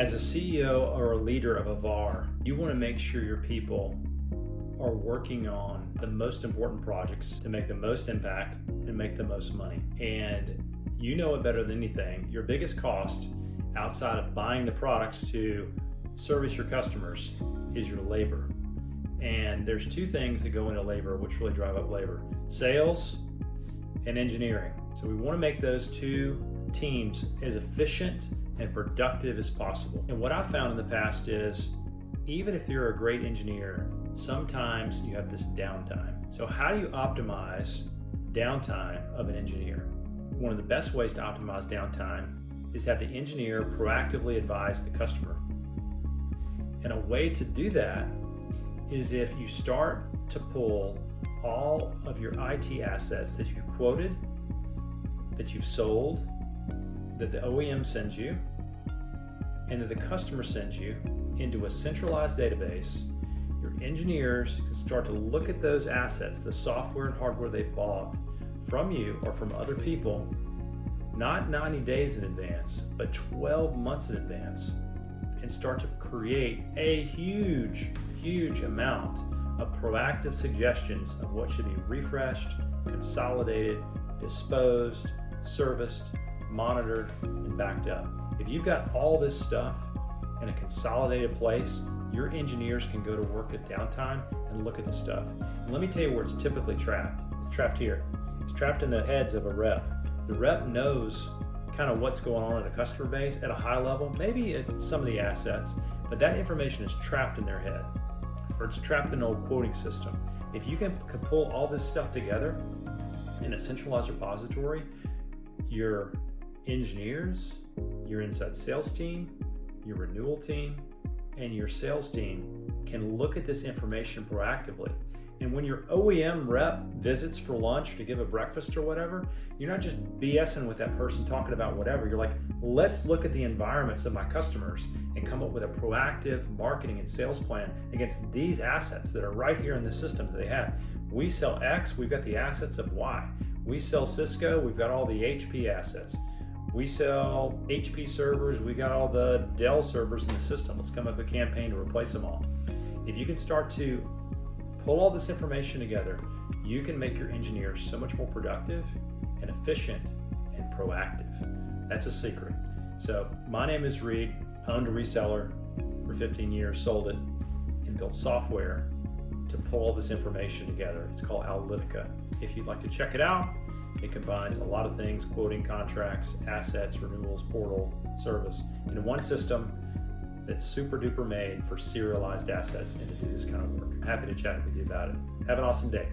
As a CEO or a leader of a VAR, you want to make sure your people are working on the most important projects to make the most impact and make the most money. And you know it better than anything. Your biggest cost outside of buying the products to service your customers is your labor. And there's two things that go into labor which really drive up labor: sales and engineering. So we want to make those two teams as efficient and productive as possible. And what I've found in the past is, even if you're a great engineer, sometimes you have this downtime. So how do you optimize downtime of an engineer? One of the best ways to optimize downtime is to have the engineer proactively advise the customer. And a way to do that is if you start to pull all of your IT assets that you quoted, that you've sold, that the OEM sends you, and that the customer sends you into a centralized database. Your engineers can start to look at those assets, the software and hardware they bought from you or from other people, not 90 days in advance, but 12 months in advance, and start to create a huge amount of proactive suggestions of what should be refreshed, consolidated, disposed, serviced, monitored, and backed up. If you've got all this stuff in a consolidated place, your engineers can go to work at downtime and look at the stuff. And let me tell you where it's typically trapped. It's trapped here. It's trapped in the heads of a rep. The rep knows kind of what's going on at a customer base at a high level, maybe at some of the assets, but that information is trapped in their head, or it's trapped in an old quoting system. If you can pull all this stuff together in a centralized repository, your engineers, your inside sales team, your renewal team, and your sales team can look at this information proactively. And when your OEM rep visits for lunch to give a breakfast or whatever, you're not just BSing with that person talking about whatever. You're like, let's look at the environments of my customers and come up with a proactive marketing and sales plan against these assets that are right here in the system that they have. We sell X, we've got the assets of Y. We sell Cisco, we've got all the HP assets. We sell HP servers, we got all the Dell servers in the system. Let's come up with a campaign to replace them all. If you can start to pull all this information together, you can make your engineers so much more productive and efficient and proactive. That's a secret. So my name is Reed. I owned a reseller for 15 years, sold it, and built software to pull all this information together. It's called Analytica. If you'd like to check it out, it combines a lot of things: quoting, contracts, assets, renewals, portal, service, in one system that's super duper made for serialized assets and to do this kind of work. I'm happy to chat with you about it. Have an awesome day.